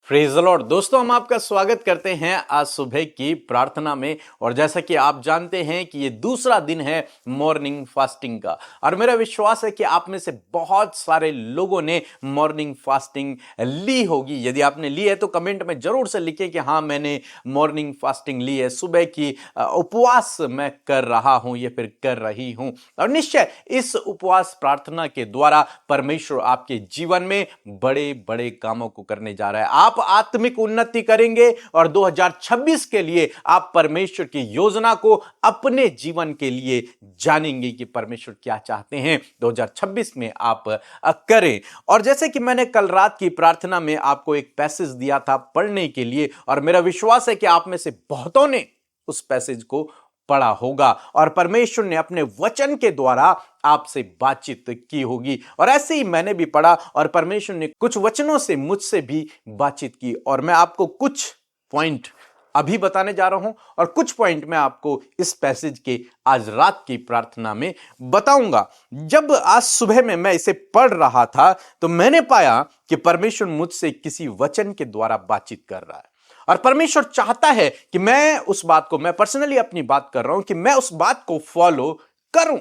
Praise the Lord. दोस्तों, हम आपका स्वागत करते हैं आज सुबह की प्रार्थना में। और जैसा कि आप जानते हैं कि ये दूसरा दिन है मॉर्निंग फास्टिंग का, और मेरा विश्वास है कि आप में से बहुत सारे लोगों ने मॉर्निंग फास्टिंग ली होगी। यदि आपने ली है तो कमेंट में जरूर से लिखें कि हाँ, मैंने मॉर्निंग फास्टिंग ली है, सुबह की उपवास मैं कर रहा हूं या फिर कर रही हूं। और निश्चय इस उपवास प्रार्थना के द्वारा परमेश्वर आपके जीवन में बड़े बड़े कामों को करने जा रहा है। आप आत्मिक उन्नति करेंगे और 2026 के लिए आप परमेश्वर की योजना को अपने जीवन के लिए जानेंगे कि परमेश्वर क्या चाहते हैं 2026 में आप करें। और जैसे कि मैंने कल रात की प्रार्थना में आपको एक पैसेज दिया था पढ़ने के लिए, और मेरा विश्वास है कि आप में से बहुतों ने उस पैसेज को पढ़ा होगा और परमेश्वर ने अपने वचन के द्वारा आपसे बातचीत की होगी। और ऐसे ही मैंने भी पढ़ा और परमेश्वर ने कुछ वचनों से मुझसे भी बातचीत की, और मैं आपको कुछ पॉइंट अभी बताने जा रहा हूं और कुछ पॉइंट मैं आपको इस पैसेज के आज रात की प्रार्थना में बताऊंगा। जब आज सुबह में मैं इसे पढ़ रहा था तो मैंने पाया कि परमेश्वर मुझसे किसी वचन के द्वारा बातचीत कर रहा है, और परमेश्वर चाहता है कि मैं उस बात को, मैं पर्सनली अपनी बात कर रहा हूं, कि मैं उस बात को फॉलो करूं।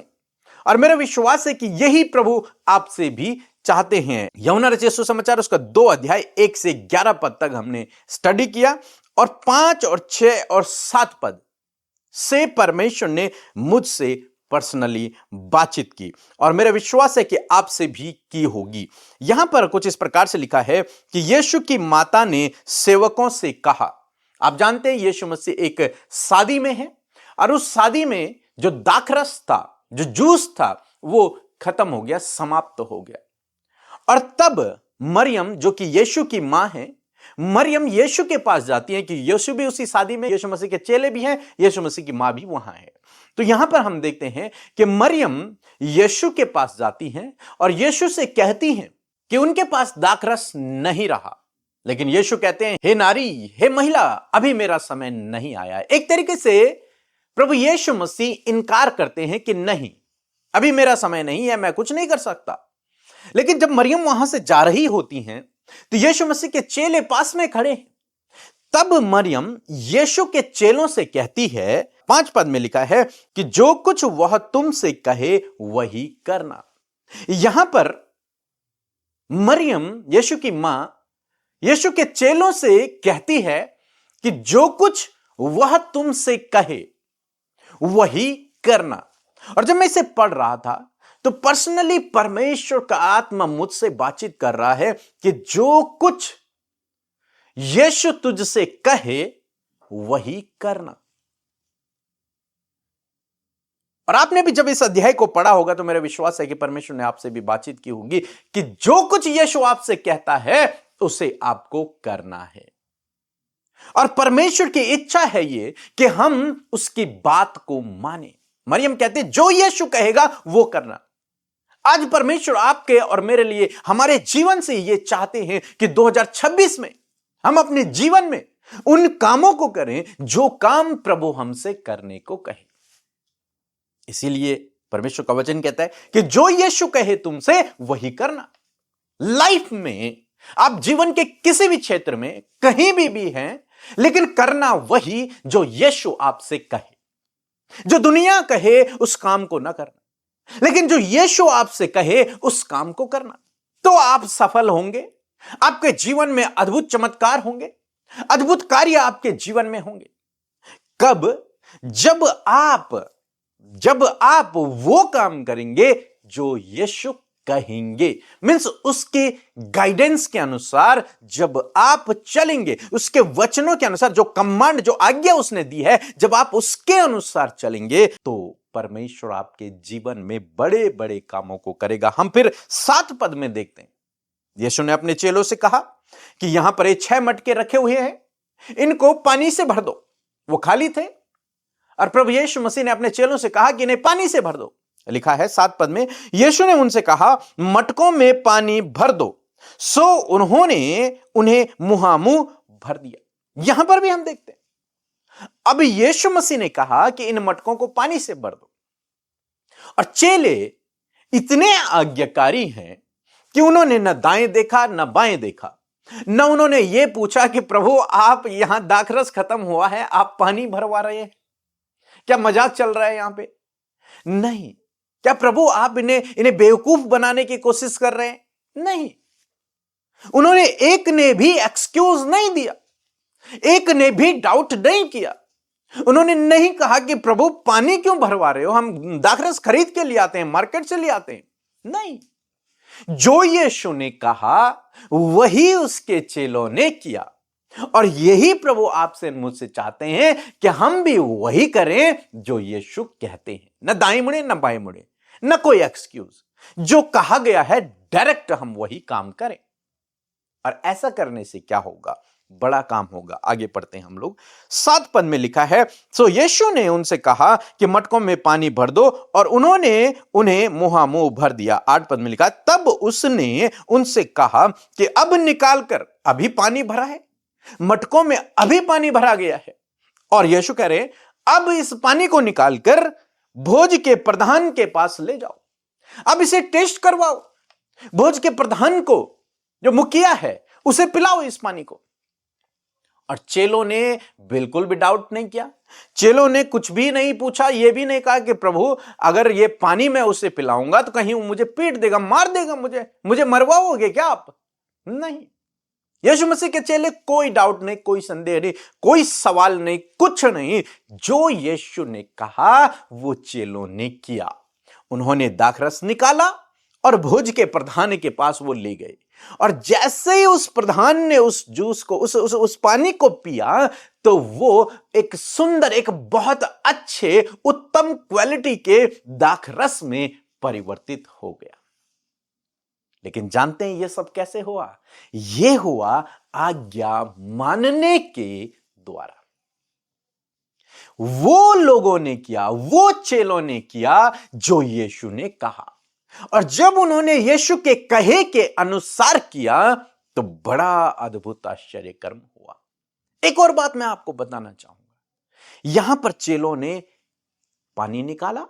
और मेरा विश्वास है कि यही प्रभु आपसे भी चाहते हैं। यूहन्ना रचित सुसमाचार उसका 2 अध्याय 1 से 11 पद तक हमने स्टडी किया, और 5 और 6 और 7 पद से परमेश्वर ने मुझसे पर्सनली बातचीत की, और मेरा विश्वास है कि आपसे भी की होगी। यहां पर कुछ इस प्रकार से लिखा है कि यीशु की माता ने सेवकों से कहा। आप जानते हैं यीशु मसीह एक शादी में है, और उस शादी में जो दाखरस था, जो जूस था, वो खत्म हो गया, समाप्त हो गया। और तब मरियम, जो कि यीशु की मां है, मरियम यीशु के पास जाती है कि यीशु भी उसी शादी में, यीशु मसीह के चेले भी हैं, यीशु मसीह की मां भी वहां है। तो यहां पर हम देखते हैं कि मरियम यीशु के पास जाती हैं और यीशु से कहती हैं कि उनके पास दाखरस नहीं रहा। लेकिन यीशु कहते हैं, हे नारी, हे महिला, अभी मेरा समय नहीं आया। एक तरीके से प्रभु यीशु मसीह इनकार करते हैं कि नहीं, अभी मेरा समय नहीं है, मैं कुछ नहीं कर सकता। लेकिन जब मरियम वहां से जा रही होती हैं तो यीशु मसीह के चेले पास में खड़े हैं। तब मरियम यीशु के चेलों से कहती है, 5 पद में लिखा है कि जो कुछ वह तुमसे कहे वही करना। यहां पर मरियम, यीशु की मां, यीशु के चेलों से कहती है कि जो कुछ वह तुमसे कहे वही करना। और जब मैं इसे पढ़ रहा था तो पर्सनली परमेश्वर का आत्मा मुझसे बातचीत कर रहा है कि जो कुछ यीशु तुझसे कहे वही करना। और आपने भी जब इस अध्याय को पढ़ा होगा तो मेरा विश्वास है कि परमेश्वर ने आपसे भी बातचीत की होगी कि जो कुछ यीशु आपसे कहता है उसे आपको करना है। और परमेश्वर की इच्छा है ये कि हम उसकी बात को माने। मरियम कहते जो यीशु कहेगा वो करना। आज परमेश्वर आपके और मेरे लिए, हमारे जीवन से ये चाहते हैं कि 2026 में हम अपने जीवन में उन कामों को करें जो काम प्रभु हमसे करने को कहे। इसीलिए परमेश्वर का वचन कहता है कि जो यीशु कहे तुमसे वही करना। लाइफ में आप जीवन के किसी भी क्षेत्र में कहीं भी हैं, लेकिन करना वही जो यीशु आपसे कहे। जो दुनिया कहे उस काम को ना करना, लेकिन जो यीशु आपसे कहे उस काम को करना। तो आप सफल होंगे, आपके जीवन में अद्भुत चमत्कार होंगे, अद्भुत कार्य आपके जीवन में होंगे। कब? जब आप वो काम करेंगे जो यीशु कहेंगे। मींस उसके गाइडेंस के अनुसार जब आप चलेंगे, उसके वचनों के अनुसार, जो कमांड, जो आज्ञा उसने दी है, जब आप उसके अनुसार चलेंगे तो परमेश्वर आपके जीवन में बड़े बड़े कामों को करेगा। हम फिर 7 पद में देखते हैं, यीशु ने अपने चेलों से कहा कि यहां पर 6 मटके रखे हुए हैं, इनको पानी से भर दो। वो खाली थे और प्रभु यीशु मसीह ने अपने चेलों से कहा कि इन्हें पानी से भर दो। लिखा है 7 पद में, यीशु ने उनसे कहा, मटकों में पानी भर दो। सो उन्होंने उन्हें मुहामुह भर दिया। यहां पर भी हम देखते हैं, अब यीशु मसीह ने कहा कि इन मटकों को पानी से भर दो, और चेले इतने आज्ञाकारी हैं कि उन्होंने न दाएं देखा न बाएं देखा, न उन्होंने ये पूछा कि प्रभु आप यहां दाखरस खत्म हुआ है, आप पानी भरवा रहे हैं, क्या मजाक चल रहा है यहां पे? नहीं। क्या प्रभु आप इन्हें इन्हें बेवकूफ बनाने की कोशिश कर रहे हैं? नहीं। उन्होंने एक ने भी एक्सक्यूज नहीं दिया, एक ने भी डाउट नहीं किया। उन्होंने नहीं कहा कि प्रभु पानी क्यों भरवा रहे हो, हम दाखरस खरीद के ले आते हैं, मार्केट से ले आते हैं। नहीं, जो यीशु ने कहा वही उसके चेलों ने किया। और यही प्रभु आपसे मुझसे चाहते हैं कि हम भी वही करें जो यीशु कहते हैं। न दाएं मुड़े न बाएं मुड़े, न कोई एक्सक्यूज। जो कहा गया है डायरेक्ट हम वही काम करें। और ऐसा करने से क्या होगा? बड़ा काम होगा। आगे पढ़ते हैं हम लोग। 7 पद में लिखा है, सो यीशु ने उनसे कहा कि मटकों में पानी भर दो, और उन्होंने उन्हें मुंह भर दिया। 8 पद में लिखा, तब उसने उनसे कहा कि अब निकाल कर, अभी पानी भरा है, मटकों में अभी पानी भरा गया है। और यीशु कह रहे, अब इस पानी को निकालकर भोज के प्रधान के पास ले जाओ, अब इसे टेस्ट करवाओ, भोज के प्रधान को, जो मुखिया है, उसे पिलाओ इस पानी को। और चेलों ने बिल्कुल भी डाउट नहीं किया। चेलों ने कुछ भी नहीं पूछा, यह भी नहीं कहा कि प्रभु अगर ये पानी मैं उसे पिलाऊंगा तो कहीं वो मुझे पीट देगा, मार देगा, मुझे मरवाओगे क्या आप? नहीं। यीशु मसीह के चेले कोई डाउट नहीं, कोई संदेह नहीं, कोई सवाल नहीं, कुछ नहीं। जो यीशु ने कहा वो चेलों ने किया। उन्होंने दाखरस निकाला और भोज के प्रधान के पास वो ले गए। और जैसे ही उस प्रधान ने उस जूस को, उस पानी को पिया, तो वो एक सुंदर, एक बहुत अच्छे, उत्तम क्वालिटी के दाखरस में परिवर्तित हो गया। लेकिन जानते हैं यह सब कैसे हुआ? यह हुआ आज्ञा मानने के द्वारा। वो लोगों ने किया, वो चेलों ने किया जो यीशु ने कहा। और जब उन्होंने यीशु के कहे के अनुसार किया तो बड़ा अद्भुत आश्चर्य कर्म हुआ। एक और बात मैं आपको बताना चाहूंगा। यहां पर चेलों ने पानी निकाला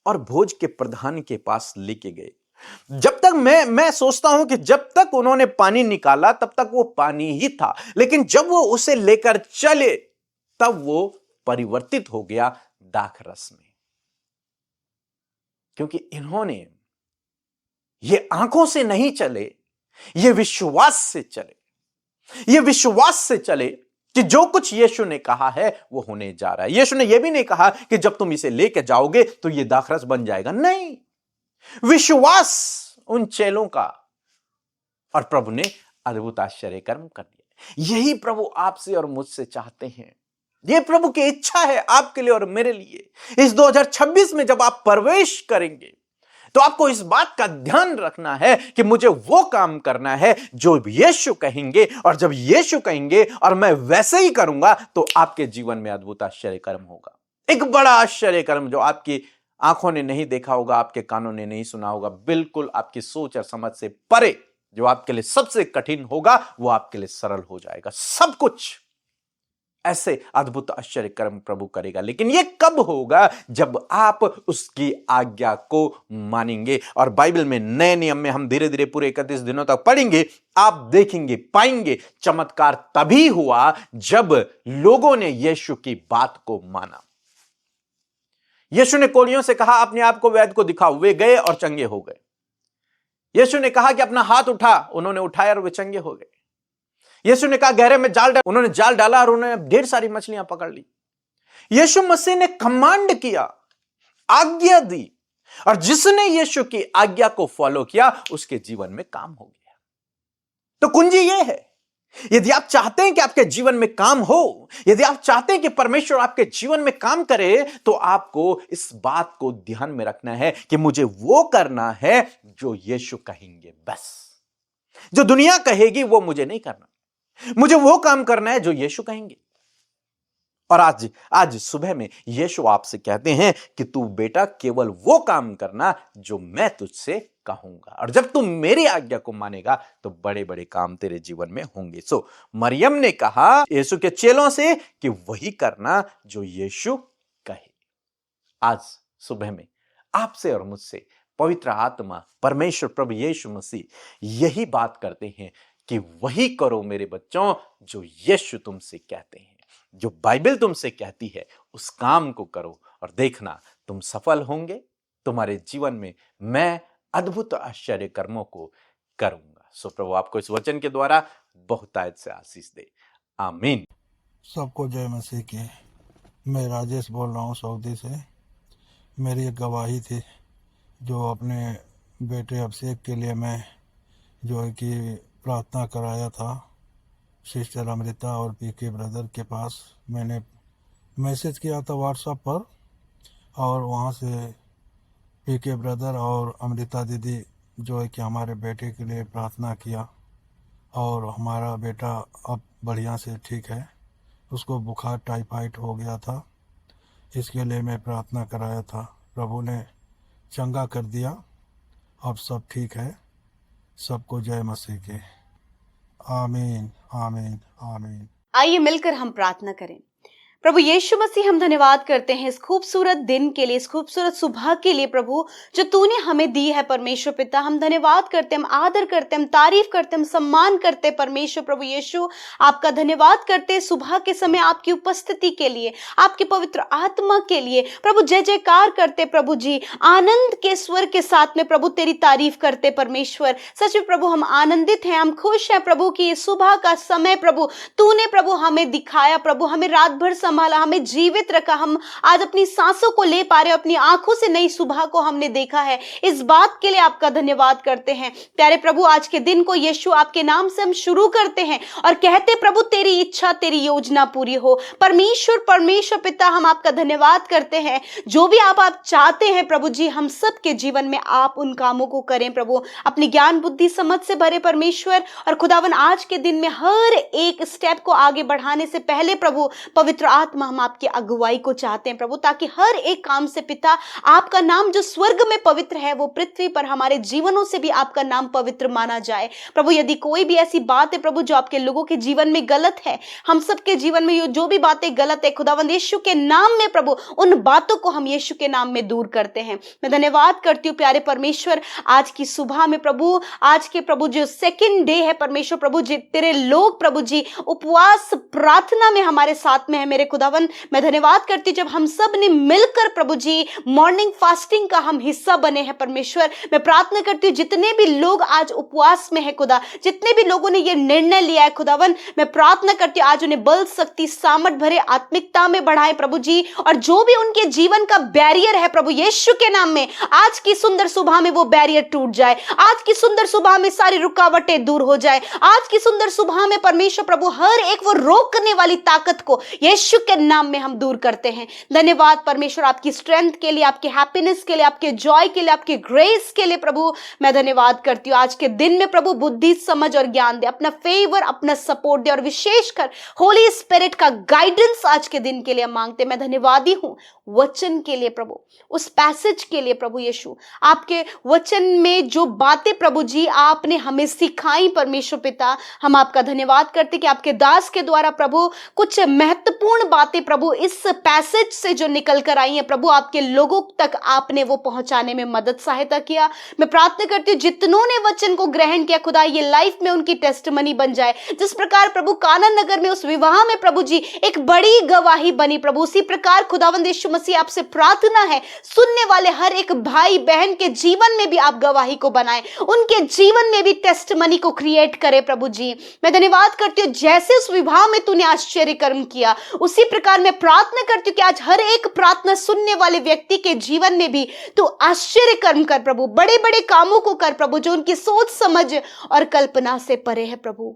और भोज के प्रधान के पास लेके गए। जब तक मैं सोचता हूं कि जब तक उन्होंने पानी निकाला तब तक वो पानी ही था, लेकिन जब वो उसे लेकर चले तब वो परिवर्तित हो गया दाखरस में। क्योंकि इन्होंने ये आंखों से नहीं चले, ये विश्वास से चले। ये विश्वास से चले कि जो कुछ यीशु ने कहा है वो होने जा रहा है। यीशु ने यह भी नहीं कहा कि जब तुम इसे लेके जाओगे तो ये दाखरस बन जाएगा। नहीं, विश्वास उन चेलों का, और प्रभु ने अद्भुत आश्चर्य कर्म कर दिया। यही प्रभु आपसे और मुझसे चाहते हैं। यह प्रभु की इच्छा है आपके लिए और मेरे लिए। इस 2026 में जब आप प्रवेश करेंगे तो आपको इस बात का ध्यान रखना है कि मुझे वो काम करना है जो यीशु कहेंगे, और जब यीशु कहेंगे और मैं वैसे ही करूंगा तो आपके जीवन में अद्भुत आश्चर्य कर्म होगा। एक बड़ा आश्चर्य कर्म जो आपकी आंखों ने नहीं देखा होगा, आपके कानों ने नहीं सुना होगा, बिल्कुल आपकी सोच और समझ से परे, जो आपके लिए सबसे कठिन होगा वो आपके लिए सरल हो जाएगा। सब कुछ ऐसे अद्भुत आश्चर्य कर्म प्रभु करेगा। लेकिन यह कब होगा? जब आप उसकी आज्ञा को मानेंगे। और बाइबल में नए नियम में हम धीरे धीरे पूरे 31 दिनों तक पढ़ेंगे। आप देखेंगे, पाएंगे चमत्कार तभी हुआ जब लोगों ने यीशु की बात को माना। यीशु ने कोढ़ियों से कहा अपने आप को वैद्य को दिखाओ, वे गए और चंगे हो गए। यीशु ने कहा कि अपना हाथ उठा, उन्होंने उठाया और वे चंगे हो गए। यीशु ने कहा गहरे में जाल डाल, उन्होंने जाल डाला और उन्होंने ढेर सारी मछलियां पकड़ ली। यीशु मसीह ने कमांड किया, आज्ञा दी, और जिसने यीशु की आज्ञा को फॉलो किया उसके जीवन में काम हो गया। तो कुंजी यह है, यदि आप चाहते हैं कि आपके जीवन में काम हो, यदि आप चाहते हैं कि परमेश्वर आपके जीवन में काम करे, तो आपको इस बात को ध्यान में रखना है कि मुझे वो करना है जो यीशु कहेंगे। बस जो दुनिया कहेगी वो मुझे नहीं करना, मुझे वो काम करना है जो यीशु कहेंगे। और आज सुबह में यीशु आपसे कहते हैं कि तू बेटा केवल वो काम करना जो मैं तुझसे कहूंगा, और जब तू मेरी आज्ञा को मानेगा तो बड़े बड़े काम तेरे जीवन में होंगे। सो मरियम ने कहा यीशु के चेलों से कि वही करना जो यीशु कहे। आज सुबह में आपसे और मुझसे पवित्र आत्मा परमेश्वर प्रभु यीशु मसीह यही बात करते हैं कि वही करो मेरे बच्चों जो यीशु तुमसे कहते हैं, जो बाइबल तुमसे कहती है उस काम को करो और देखना तुम सफल होंगे। तुम्हारे जीवन में मैं अद्भुत आश्चर्य कर्मों को करूंगा। सो प्रभु आपको इस वचन के द्वारा बहुतायत से आशीष दे। आमीन। सबको जय मसीह की। मैं राजेश बोल रहा हूँ सऊदी से। मेरी एक गवाही थी जो अपने बेटे अभिषेक के लिए मैं जो है कि प्रार्थना कराया था सिस्टर अमृता और पीके ब्रदर के पास। मैंने मैसेज किया था व्हाट्सएप पर और वहाँ से पीके ब्रदर और अमृता दीदी जो है कि हमारे बेटे के लिए प्रार्थना किया और हमारा बेटा अब बढ़िया से ठीक है। उसको बुखार टाइफाइड हो गया था, इसके लिए मैं प्रार्थना कराया था। प्रभु ने चंगा कर दिया, अब सब ठीक है। सबको जय मसीह की। आमीन आमीन आमीन। आइए मिलकर हम प्रार्थना करें। प्रभु यीशु मसीह, हम धन्यवाद करते हैं इस खूबसूरत दिन के लिए, इस खूबसूरत सुबह के लिए प्रभु जो तूने हमें दी है। परमेश्वर पिता, हम धन्यवाद करते हैं, हम आदर करते हैं, हम तारीफ करते हैं, हम सम्मान करते हैं। परमेश्वर प्रभु यीशु, आपका धन्यवाद करते हैं सुबह के समय आपकी उपस्थिति के लिए, आपके पवित्र आत्मा के लिए। प्रभु जय जयकार करते प्रभु जी, आनंद के स्वर के साथ में प्रभु तेरी तारीफ करते। परमेश्वर सच में प्रभु हम आनंदित हैं, हम खुश हैं प्रभु की ये सुबह का समय प्रभु तूने प्रभु हमें दिखाया। प्रभु हमें रात भर संभाला, हमें जीवित रखा, हम आज अपनी सांसों को ले पा रहे, अपनी आंखों से नई सुबह को हमने देखा है। इस बात के लिए आपका धन्यवाद करते हैं। प्यारे प्रभु, आज के दिन को यीशु आपके नाम से हम शुरू करते हैं और कहते प्रभु तेरी इच्छा तेरी योजना पूरी हो। परमेश्वर पिता, हम आपका धन्यवाद करते हैं। जो भी आप चाहते हैं प्रभु जी, हम सबके जीवन में आप उन कामों को करें प्रभु, अपनी ज्ञान बुद्धि समझ से भरे परमेश्वर। और खुदावन आज के दिन में हर एक स्टेप को आगे बढ़ाने से पहले प्रभु पवित्र आत्मा, हम आपकी अगुवाई को चाहते हैं प्रभु, ताकि हर एक काम से पिता आपका नाम जो स्वर्ग में पवित्र है वो पृथ्वी पर हमारे जीवनों से भी आपका नाम पवित्र माना जाए। प्रभु यदि कोई भी ऐसी बात है प्रभु जो आपके लोगों के जीवन में गलत है, हम सबके जीवन में जो भी बातें गलत है खुदावंद यीशु के नाम में प्रभु उन बातों को हम यीशु के नाम में दूर करते हैं। मैं धन्यवाद करती हूँ प्यारे परमेश्वर, आज की सुबह में प्रभु, आज के प्रभु जो सेकंड डे है परमेश्वर प्रभु जी, तेरे लोग प्रभु जी उपवास प्रार्थना में हमारे साथ में है मेरे खुदावन। मैं धन्यवाद करती जब हम सब ने मिलकर प्रभु जी मॉर्निंग फास्टिंग का हम हिस्सा बने हैं परमेश्वर। मैं प्रार्थना करती हूँ जितने भी लोग आज उपवास में है खुदा, जितने भी लोगों ने ये निर्णय लिया है खुदावन, मैं प्रार्थना करती हूँ आज उन्हें बल शक्ति सामर्थ भरे आत्मिकता में बढ़ाए प्रभु जी। और जो भी उनके जीवन का बैरियर है प्रभु यीशु के नाम में, आज की सुंदर सुबह में वो बैरियर टूट जाए, आज की सुंदर सुबह में सारी रुकावटें दूर हो जाए, आज की सुंदर सुबह में परमेश्वर प्रभु हर एक वो रोकने वाली ताकत को यीशु के नाम में हम दूर करते हैं। धन्यवाद परमेश्वर आपकी स्ट्रेंथ के लिए, आपके हैप्पीनेस के लिए, आपके जॉय के लिए, आपके ग्रेस के लिए प्रभु मैं धन्यवाद करती हूँ। आज के दिन में प्रभु बुद्धि समझ और ज्ञान दे, अपना फेवर अपना सपोर्ट दे और विशेषकर होली स्पिरिट का गाइडेंस आज के दिन के लिए मांगते। मैं धन्यवादी हूँ वचन के लिए प्रभु, उस पैसेज के लिए प्रभु यीशु, आपके वचन में जो बातें प्रभु जी आपने हमें सिखाई परमेश्वर पिता, हम आपका धन्यवाद करते कि आपके दास के द्वारा प्रभु कुछ महत्वपूर्ण बातें प्रभु इस पैसेज से जो निकल कर आई हैं प्रभु, आपके लोगों तक आपने वो पहुंचाने में मदद सहायता किया। मैं प्रार्थना करती हूँ जितनों ने वचन को ग्रहण किया खुदा, ये लाइफ में उनकी टेस्टमनी बन जाए। जिस प्रकार प्रभु काना नगर में उस विवाह में प्रभु जी एक बड़ी गवाही बनी प्रभु, उसी प्रकार खुदावंद यीशु मसीह आपसे प्रार्थना है सुनने वाले हर एक भाई बहन के जीवन में भी आप गवाही को बनाए, उनके जीवन में भी टेस्टमनी को क्रिएट करे प्रभु जी। मैं धन्यवाद करती हूँ जैसे उस विवाह में तूने आश्चर्य कर्म किया, उसी प्रकार मैं प्रार्थना करती हूँ कि आज हर एक प्रार्थना सुनने वाले व्यक्ति के जीवन में भी तू आश्चर्य कर्म कर प्रभु, बड़े बड़े कामों को कर प्रभु जो उनकी सोच समझ और कल्पना से परे है प्रभु।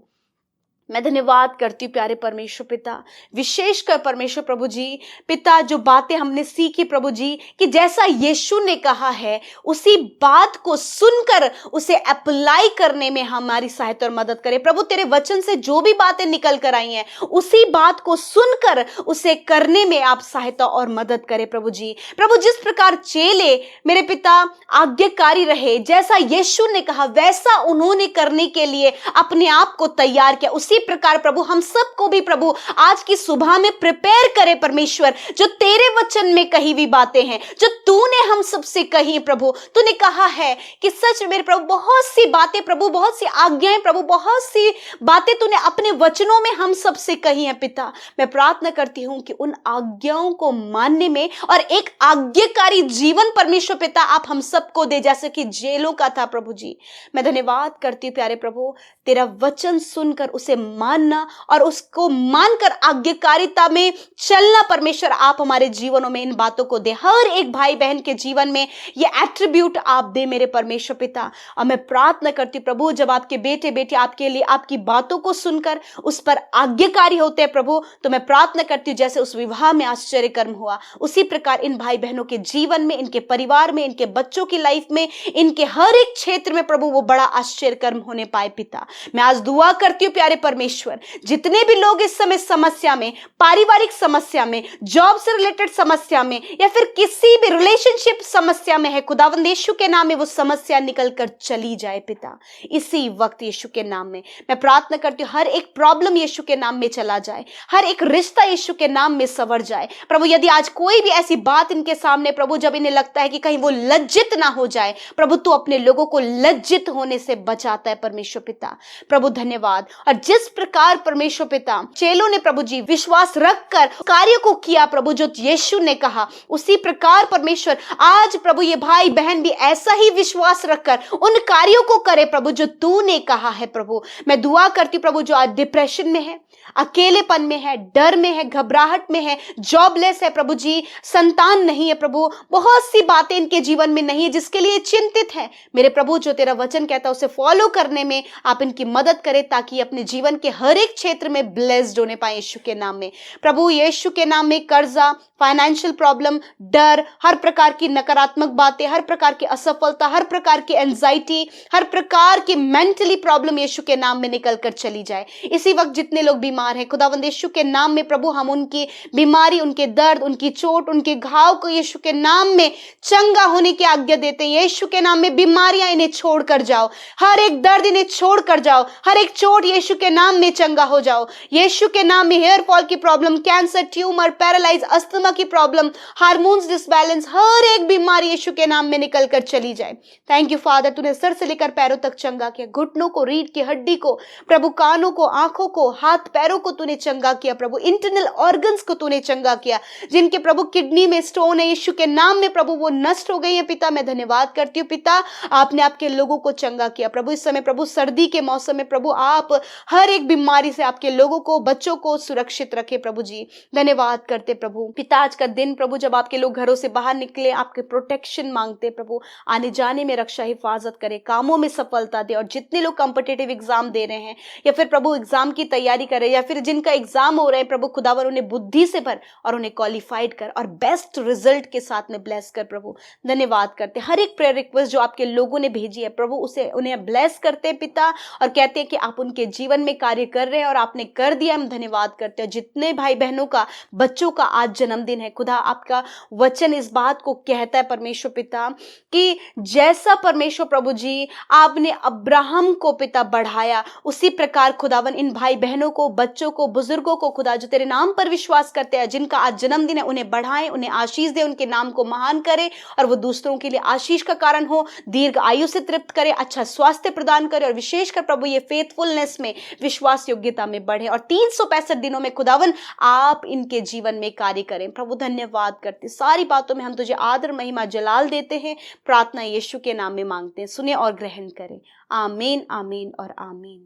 मैं धन्यवाद करती हूँ प्यारे परमेश्वर पिता, विशेषकर परमेश्वर प्रभु जी पिता, जो बातें हमने सीखी प्रभु जी कि जैसा यीशु ने कहा है उसी बात को सुनकर उसे अप्लाई करने में हमारी सहायता और मदद करे प्रभु। तेरे वचन से जो भी बातें निकल कर आई हैं उसी बात को सुनकर उसे करने में आप सहायता और मदद करे प्रभु जी। प्रभु जिस प्रकार चेले मेरे पिता आज्ञाकारी रहे, जैसा यीशु ने कहा वैसा उन्होंने करने के लिए अपने आप को तैयार किया, उसी उसी प्रकार प्रभु हम सबको भी प्रभु आज की सुबह में प्रिपेयर करे परमेश्वर, जो तेरे वचन में कही हुई बातें हैं, जो तूने हम सबसे कही प्रभु। तूने कहा है कि सच मेरे प्रभु बहुत सी बातें प्रभु, बहुत सी आज्ञाएं प्रभु, बहुत सी बातें तूने अपने वचनों में हम सबसे कही हैं पिता। मैं प्रार्थना करती हूं कि उन आज्ञाओं को मानने में और एक आज्ञाकारी जीवन परमेश्वर पिता आप हम सबको दे, जैसे कि जेलों का था प्रभु जी। मैं धन्यवाद करती हूँ प्यारे प्रभु, तेरा वचन सुनकर उसे मानना और उसको मानकर आज्ञाकारिता में चलना परमेश्वर आप हमारे जीवनों में इन बातों को दे। हर एक भाई बहन के जीवन में ये एट्रीब्यूट आप दे मेरे परमेश्वर पिता। और मैं प्रार्थना करती हूँ प्रभु, जब आपके बेटे बेटी आपके लिए आपकी बातों को सुनकर उस पर आज्ञाकारी होते हैं प्रभु, तो मैं प्रार्थना करती हूँ जैसे उस विवाह में आश्चर्य कर्म हुआ, उसी प्रकार इन भाई बहनों के जीवन में, इनके परिवार में, इनके बच्चों की लाइफ में, इनके हर एक क्षेत्र में प्रभु वो बड़ा आश्चर्य कर्म होने पाए पिता। मैं आज दुआ करती हूँ प्यारे परमेश्वर, जितने भी लोग इस समय समस्या में, पारिवारिक समस्या में, जॉब से रिलेटेड समस्या में, या फिर किसी भी रिलेशनशिप समस्या में है, खुदावंद यीशु के नाम में वो समस्या निकल कर चली जाए पिता। इसी वक्त यीशु के नाम में मैं प्रार्थना करती हूँ, हर एक प्रॉब्लम यीशु के नाम में चला जाए, हर एक रिश्ता यीशु के नाम में संवर जाए प्रभु। यदि आज कोई भी ऐसी बात इनके सामने प्रभु, जब इन्हें लगता है कि कहीं वो लज्जित ना हो जाए प्रभु, तू अपने लोगों को लज्जित होने से बचाता है परमेश्वर पिता। प्रभु धन्यवाद। और जिस प्रकार परमेश्वर पिता चेलों ने प्रभु जी विश्वास रखकर कार्य को किया प्रभु, जो यीशु ने कहा, उसी प्रकार परमेश्वर आज प्रभु ये भाई बहन भी ऐसा ही विश्वास रखकर उन कार्यों को करे प्रभु जो तूने कहा है प्रभु। मैं दुआ करती प्रभु, जो आज डिप्रेशन में है, अकेलेपन में है, डर में है, घबराहट में है, जॉबलेस है प्रभु जी, संतान नहीं है प्रभु, बहुत सी बातें इनके जीवन में नहीं है जिसके लिए चिंतित है मेरे प्रभु, जो तेरा वचन कहता है उसे फॉलो करने में आप इनकी मदद करें, ताकि अपने जीवन के हर एक क्षेत्र में ब्लेस्ड होने पाए यीशु के नाम में प्रभु। यीशु के नाम में कर्जा, फाइनेंशियल प्रॉब्लम, डर, हर प्रकार की नकारात्मक बातें, हर प्रकार की असफलता, हर प्रकार की एंजाइटी, हर प्रकार की मेंटली प्रॉब्लम यीशु के नाम में निकल कर चली जाए। इसी वक्त जितने लोग बीमार हैं खुदावंद यीशु के नाम में प्रभु, हम उनकी बीमारी, उनके दर्द, उनकी चोट, उनके घाव को यीशु के नाम में चंगा होने की आज्ञा देते हैं। यीशु के नाम में बीमारियां इन्हें छोड़कर जाओ, हर एक दर्द इन्हें छोड़कर जाओ, हर एक चोट यीशु के नाम में चंगा हो जाओ। यीशु के नाम में हेयर फॉल की problem, cancer, tumour, paralyse, asthma की प्रॉब्लम, हार्मोन्स डिसबैलेंस, हर एक बीमारी यीशु के नाम में निकल कर चली जाए। थैंक यू फादर, तूने सर से लेकर पैरों तक चंगा किया, घुटनों को, रीढ़ की हड्डी को प्रभु, कानों को, आंखों को, हाथ पैरों को तूने चंगा किया प्रभु, इंटरनल ऑर्गन्स को तूने चंगा किया। जिनके प्रभु किडनी में स्टोन है यीशु के नाम में प्रभु वो नष्ट हो गई है पिता। मैं धन्यवाद करती हूँ पिता, आपने आपके लोगों को चंगा किया प्रभु। इस समय प्रभु सर्दी के मौसम में प्रभु आप हर एक बीमारी से आपके लोगों को, बच्चों को सुरक्षित रखे प्रभु जी। धन्यवाद करते प्रभु पिता, आज का दिन प्रभु जब आपके लोग घरों से बाहर निकले आपके प्रोटेक्शन मांगते प्रभु, आने जाने में रक्षा हिफाजत करे, कामों में सफलता दे। और जितने लोग कॉम्पिटिटिव एग्जाम दे रहे हैं या फिर प्रभु एग्जाम की तैयारी कर रहे हैं या फिर जिनका एग्जाम हो रहे हैं प्रभु, खुदावर उन्हें बुद्धि से भर और उन्हें क्वालिफाइड कर और बेस्ट रिजल्ट के साथ में ब्लेस कर प्रभु। धन्यवाद करते हर एक प्रेयर रिक्वेस्ट जो आपके लोगों ने भेजी है प्रभु, उसे उन्हें ब्लेस करते हैं पिता, और कहते हैं कि आप उनके जीवन में कार्य कर रहे हैं और आपने कर दिया। हम धन्यवाद करते हैं। जितने भाई बहनों का, बच्चों का आज जन्मदिन है खुदा, आपका वचन इस बात को कहता है परमेश्वर पिता कि जैसा परमेश्वर प्रभु जी आपने अब्राहम को पिता बढ़ाया, उसी प्रकार खुदावन इन भाई बहनों को, बच्चों को, बुजुर्गों को खुदा जो तेरे नाम पर विश्वास करते हैं, जिनका आज जन्मदिन है, उन्हें बढ़ाएं, उन्हें आशीष दे, उनके नाम को महान करे और वो दूसरों के लिए आशीष का कारण हो, दीर्घ आयु से तृप्त करे, अच्छा स्वास्थ्य प्रदान करे और विशेषकर प्रभु ये फेथफुलनेस में, विश्वास योग्यता में बढ़े और 365 दिनों में खुदावन आप इनके जीवन में कार्य करें प्रभु। धन्यवाद करते, सारी बातों में हम तुझे आदर, महिमा, जलाल देते हैं। प्रार्थना यीशु के नाम में मांगते हैं, सुने और ग्रहण करें। आमीन, आमीन और आमीन।